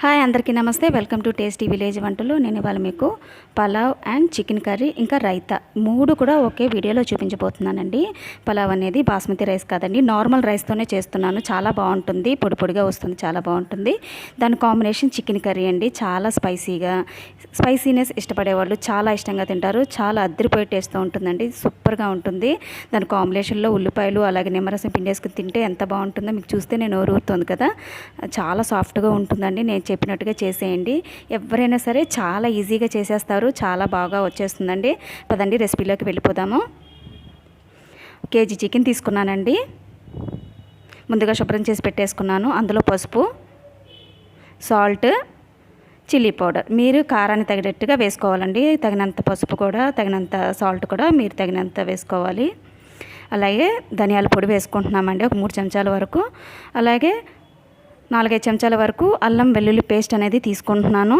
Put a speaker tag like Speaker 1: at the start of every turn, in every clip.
Speaker 1: Hi అందరికీ నమస్తే. Welcome to tasty village వంటలు. నేను ఇవాళ మీకు పలావ్ అండ్ చికెన్ కర్రీ ఇంకా రైతా 3 కూడా ఒకే వీడియోలో చూపించబోతున్నానండి. పలావ్ అనేది బాస్మతి రైస్ కాదండి, నార్మల్ రైస్తోనే చేస్తున్నాను. చాలా బాగుంటుంది, పొడి పొడిగా వస్తుంది, చాలా బాగుంటుంది. దాని కాంబినేషన్ చికెన్ కర్రీ అండి. చాలా స్పైసీనెస్ ఇష్టపడేవాళ్ళు చాలా ఇష్టంగా తింటారు. చాలా అద్దరిపోయి టేస్ట్తో ఉంటుందండి, సూపర్గా ఉంటుంది. దాని కాంబినేషన్లో ఉల్లిపాయలు అలాగే నిమ్మరసం పిండేసుకుని తింటే ఎంత బాగుంటుందో మీకు చూస్తేనే నోరు ఊరుతుంది కదా. చాలా సాఫ్ట్గా ఉంటుందండి. నేను చెప్పినట్టుగా చేసేయండి. ఎవరైనా సరే చాలా ఈజీగా చేసేస్తారు, చాలా బాగా వచ్చేస్తుందండి. పదండి రెసిపీలోకి వెళ్ళిపోదాము. కేజీ చికెన్ తీసుకున్నానండి. ముందుగా శుభ్రం చేసి పెట్టేసుకున్నాను. అందులో పసుపు, సాల్ట్, చిల్లీ పౌడర్ మీరు కారాన్ని తగినట్టుగా వేసుకోవాలండి. తగినంత పసుపు కూడా, తగినంత సాల్ట్ కూడా మీరు తగినంత వేసుకోవాలి. అలాగే ధనియాల పొడి వేసుకుంటున్నామండి, ఒక 3 చెంచాల వరకు. అలాగే 4-5 చెంచాల వరకు అల్లం వెల్లుల్లి పేస్ట్ అనేది తీసుకుంటున్నాను.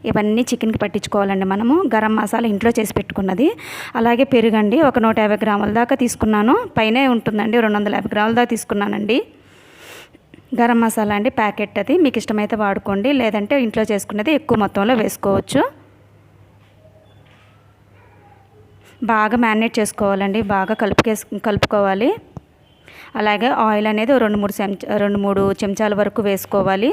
Speaker 1: ఇవన్నీ చికెన్కి పట్టించుకోవాలండి మనము. గరం మసాలా ఇంట్లో చేసి పెట్టుకున్నది. అలాగే పెరుగండి, ఒక 150 గ్రాముల దాకా తీసుకున్నాను. పైనే ఉంటుందండి, 250 గ్రాముల దాకా తీసుకున్నానండి. గరం మసాలా అండి, ప్యాకెట్ అది. మీకు ఇష్టమైతే వాడుకోండి, లేదంటే ఇంట్లో చేసుకున్నది ఎక్కువ మొత్తంలో వేసుకోవచ్చు. బాగా మ్యారినేట్ చేసుకోవాలండి, బాగా కలుపుకోవాలి. అలాగే ఆయిల్ అనేది 2-3 చెంచాల వరకు వేసుకోవాలి.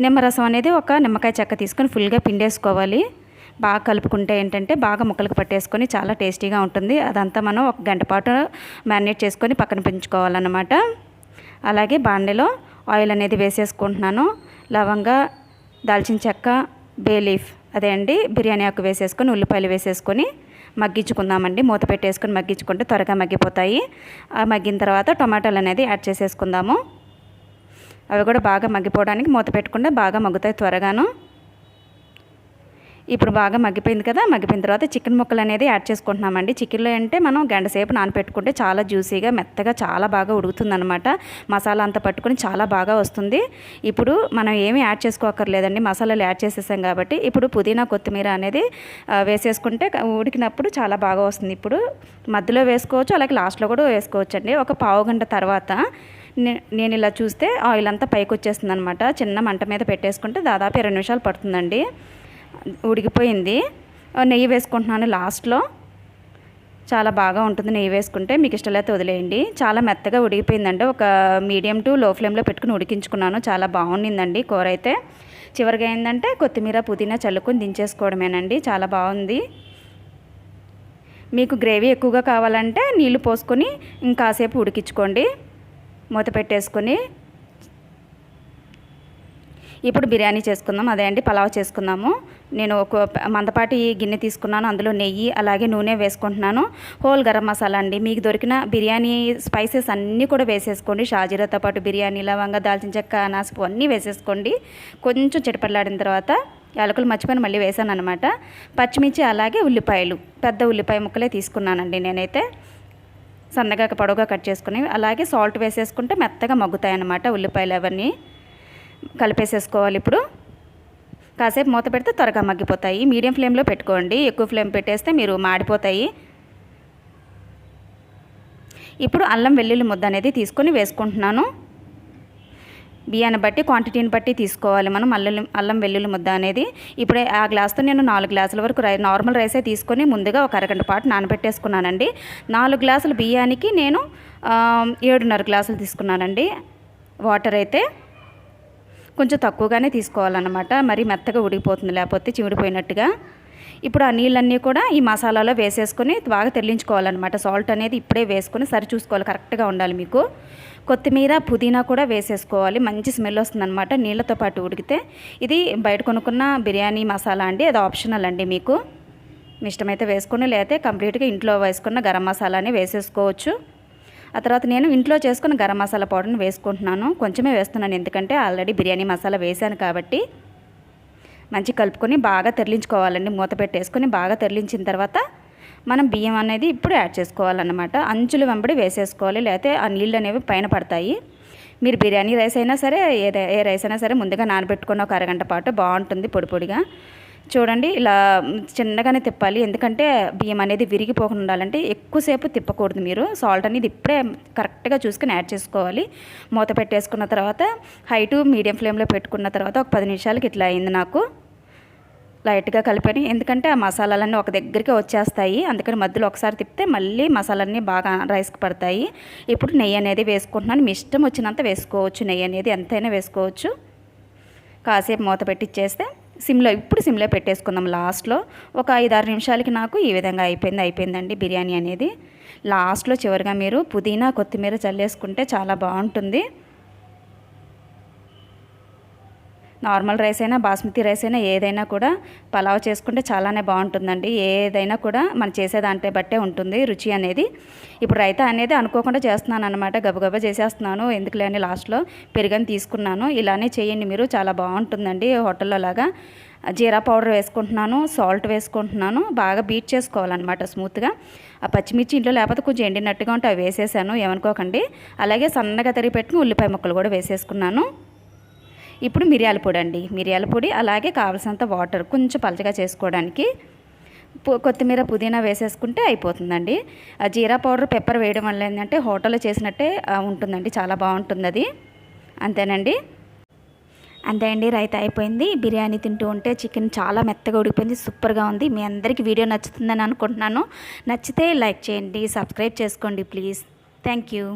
Speaker 1: నిమ్మరసం అనేది ఒక నిమ్మకాయ చెక్క తీసుకొని ఫుల్గా పిండేసుకోవాలి. బాగా కలుపుకుంటే ఏంటంటే బాగా ముక్కలకు పట్టేసుకొని చాలా టేస్టీగా ఉంటుంది. అదంతా మనం 1 గంట పాటు మ్యారినేట్ చేసుకొని పక్కన పెంచుకోవాలన్నమాట. అలాగే బాండెలో ఆయిల్ అనేది వేసేసుకుంటున్నాను. లవంగ, దాల్చిన చెక్క, బే లీఫ్ అదే అండి, బిర్యానీ ఆకు వేసేసుకొని ఉల్లిపాయలు వేసేసుకొని మగ్గించుకుందామండి. మూత పెట్టేసుకొని మగ్గించుకుంటే త్వరగా మగ్గిపోతాయి. మగ్గిన తర్వాత టొమాటోలు అనేది యాడ్ చేసేసుకుందాము. అవి కూడా బాగా మగ్గిపోవడానికి మూత పెట్టుకుంటే బాగా మగ్గుతాయి త్వరగాను. ఇప్పుడు బాగా మగ్గిపోయింది కదా. మగ్గిపోయిన తర్వాత చికెన్ ముక్కలు అనేది యాడ్ చేసుకుంటున్నామండి. చికెన్లో అంటే మనం గంట సేపు నానపెట్టుకుంటే చాలా జ్యూసీగా మెత్తగా చాలా బాగా ఉడుకుతుందనమాట. మసాలా అంతా పట్టుకొని చాలా బాగా వస్తుంది. ఇప్పుడు మనం ఏమీ యాడ్ చేసుకోక్కర్లేదండి, మసాలాలు యాడ్ చేసేసాం కాబట్టి. ఇప్పుడు పుదీనా, కొత్తిమీర అనేది వేసేసుకుంటే ఉడికినప్పుడు చాలా బాగా వస్తుంది. ఇప్పుడు మధ్యలో వేసుకోవచ్చు, అలాగే లాస్ట్లో కూడా వేసుకోవచ్చు అండి. ఒక పావు గంట తర్వాత నేను ఇలా చూస్తే ఆయిల్ అంతా పైకి వచ్చేస్తుంది అనమాట. చిన్న మంట మీద పెట్టేసుకుంటే దాదాపు 20 నిమిషాలు పడుతుందండి. ఉడికిపోయింది. నెయ్యి వేసుకుంటున్నాను లాస్ట్లో. చాలా బాగా ఉంటుంది నెయ్యి వేసుకుంటే, మీకు ఇష్టమైతే వదిలేయండి. చాలా మెత్తగా ఉడికిపోయిందండి. ఒక మీడియం టు లో ఫ్లేమ్లో పెట్టుకుని ఉడికించుకున్నాను. చాలా బాగుండిందండి కూర అయితే. చివరిగా ఏంటంటే కొత్తిమీర, పుదీనా చల్లుకొని దించేసుకోవడమేనండి. చాలా బాగుంది. మీకు గ్రేవీ ఎక్కువగా కావాలంటే నీళ్లు పోసుకొని ఇంకాసేపు ఉడికించుకోండి మూత పెట్టేసుకొని. ఇప్పుడు బిర్యానీ చేసుకుందాం, అదే అండి పలావ్ చేసుకుందాము. నేను ఒక మందపాటి గిన్నె తీసుకున్నాను. అందులో నెయ్యి అలాగే నూనె వేసుకుంటున్నాను. హోల్ గరం మసాలా అండి, మీకు దొరికిన బిర్యానీ స్పైసెస్ అన్నీ కూడా వేసేసుకోండి. షాజీరాతో పాటు బిర్యానీ లవంగ, దాల్చిన చెక్క, అనాసపు అన్నీ వేసేసుకోండి. కొంచెం చిటపట్లాడిన తర్వాత యాలకులు మర్చిపోయి మళ్ళీ వేసాను అనమాట. పచ్చిమిర్చి అలాగే ఉల్లిపాయలు, పెద్ద ఉల్లిపాయ ముక్కలే తీసుకున్నానండి నేనైతే. సన్నగా పొడవుగా కట్ చేసుకుని అలాగే సాల్ట్ వేసేసుకుంటే మెత్తగా మగ్గుతాయి అన్నమాట ఉల్లిపాయలు. అవన్నీ కలిపేసేసుకోవాలి. ఇప్పుడు కాసేపు మూత పెడితే త్వరగా మగ్గిపోతాయి. మీడియం ఫ్లేమ్లో పెట్టుకోండి, ఎక్కువ ఫ్లేమ్ పెట్టేస్తే మీరు మాడిపోతాయి. ఇప్పుడు అల్లం వెల్లుల్లి ముద్ద అనేది తీసుకొని వేసుకుంటున్నాను. బియ్యాన్ని బట్టి, క్వాంటిటీని బట్టి తీసుకోవాలి మనం అల్లం వెల్లుల్లి ముద్ద అనేది. ఇప్పుడే ఆ గ్లాస్తో నేను 4 గ్లాసుల వరకు నార్మల్ రైసే తీసుకొని ముందుగా ఒక అరగంట పాటు నానబెట్టేసుకున్నానండి. 4 గ్లాసుల బియ్యానికి నేను 7.5 గ్లాసులు తీసుకున్నానండి. వాటర్ అయితే కొంచెం తక్కువగానే తీసుకోవాలన్నమాట, మరి మెత్తగా ఉడికిపోతుంది లేకపోతే చిమిడిపోయినట్టుగా. ఇప్పుడు ఆ నీళ్ళన్నీ కూడా ఈ మసాలాలో వేసేసుకొని బాగా తెల్లించుకోవాలన్నమాట. సాల్ట్ అనేది ఇప్పుడే వేసుకొని సరి చూసుకోవాలి, కరెక్ట్గా ఉండాలి మీకు. కొత్తిమీర, పుదీనా కూడా వేసేసుకోవాలి, మంచి స్మెల్ వస్తుందన్నమాట నీళ్ళతో పాటు ఉడికితే. ఇది బయట కొనుక్కున్న బిర్యానీ మసాలా అండి, అది ఆప్షనల్ అండి. మీకు మీ ఇష్టమైతే వేసుకొని, లేకపోతే కంప్లీట్గా ఇంట్లో వేసుకున్న గరం మసాలాని వేసేసుకోవచ్చు. ఆ తర్వాత నేను ఇంట్లో చేసుకున్న గరం మసాలా పౌడర్ని వేసుకుంటున్నాను. కొంచెమే వేస్తున్నాను, ఎందుకంటే ఆల్రెడీ బిర్యానీ మసాలా వేసాను కాబట్టి. మంచి కలుపుకొని బాగా తెరలించుకోవాలండి. మూత పెట్టేసుకొని బాగా తెరలించిన తర్వాత మనం బియ్యం అనేది ఇప్పుడు యాడ్ చేసుకోవాలన్నమాట. అంచులు వెంబడి వేసేసుకోవాలి, లేకపోతే ఆ నీళ్ళు అనేవి పైన పడతాయి. మీరు బిర్యానీ రైస్ అయినా సరే, ఏ రైస్ అయినా సరే ముందుగా నానబెట్టుకున్న ఒక అరగంట పాటు బాగుంటుంది పొడి పొడిగా. చూడండి ఇలా చిన్నగానే తిప్పాలి, ఎందుకంటే బియ్యం అనేది విరిగిపోకుండా ఉండాలంటే ఎక్కువసేపు తిప్పకూడదు. మీరు సాల్ట్ అనేది ఇప్పుడే కరెక్ట్గా చూసుకుని యాడ్ చేసుకోవాలి. మూత పెట్టేసుకున్న తర్వాత హై టు మీడియం ఫ్లేమ్లో పెట్టుకున్న తర్వాత ఒక 10 నిమిషాలకి ఇట్లా అయింది. నాకు లైట్గా కలిపాను, ఎందుకంటే ఆ మసాలాలన్నీ ఒక దగ్గరికి వచ్చేస్తాయి. అందుకని మధ్యలో ఒకసారి తిప్పితే మళ్ళీ మసాలాలన్నీ బాగా రైస్కి పడతాయి. ఇప్పుడు నెయ్యి అనేది వేసుకుంటున్నాను. మీ ఇష్టం వచ్చినంత వేసుకోవచ్చు, నెయ్యి అనేది ఎంతైనా వేసుకోవచ్చు. కాసేపు మూత పెట్టి ఇచ్చేస్తే సిమ్లో పెట్టేసుకుందాం. లాస్ట్లో ఒక 5-6 నిమిషాలకి నాకు ఈ విధంగా అయిపోయిందండి బిర్యానీ అనేది. లాస్ట్లో చివరిగా మీరు పుదీనా కొత్తిమీర చల్లేసుకుంటే చాలా బాగుంటుంది. నార్మల్ రైస్ అయినా బాస్మతి రైస్ అయినా ఏదైనా కూడా పలావ్ చేసుకుంటే చాలానే బాగుంటుందండి. ఏదైనా కూడా మనం చేసే దాంట్లో బట్టే ఉంటుంది రుచి అనేది. ఇప్పుడు రైతా అనేది అనుకోకుండా చేస్తున్నాను అనమాట, గబగబా చేసేస్తున్నాను. ఎందుకులే అని లాస్ట్లో పెరుగని తీసుకున్నాను. ఇలానే చేయండి మీరు, చాలా బాగుంటుందండి హోటల్లో లాగా. జీరా పౌడర్ వేసుకుంటున్నాను, సాల్ట్ వేసుకుంటున్నాను, బాగా బీట్ చేసుకోవాలన్నమాట స్మూత్గా. ఆ పచ్చిమిర్చి ఇంట్లో లేకపోతే కొంచెం ఎండినట్టుగా ఉంటే అవి వేసేసాను, ఏమనుకోకండి. అలాగే సన్నగా తరిగి పెట్టిన ఉల్లిపాయ ముక్కలు కూడా వేసేసుకున్నాను. ఇప్పుడు మిరియాల పొడి అలాగే కావాల్సినంత వాటర్ కొంచెం పలచగా చేసుకోవడానికి. కొత్తిమీర పుదీనా వేసేసుకుంటే అయిపోతుందండి. ఆ జీరా పౌడర్ పెప్పర్ వేయడం వల్ల ఏంటంటే హోటల్లో చేసినట్టే ఉంటుందండి, చాలా బాగుంటుంది అది. అంతేనండి. అంతే అండి, రైతా అయిపోయింది. బిర్యానీ తింటూ ఉంటే చికెన్ చాలా మెత్తగా ఉడికిపోయింది, సూపర్గా ఉంది. మీ అందరికీ వీడియో నచ్చుతుందని అనుకుంటున్నాను. నచ్చితే లైక్ చేయండి, సబ్స్క్రైబ్ చేసుకోండి ప్లీజ్. Thank you.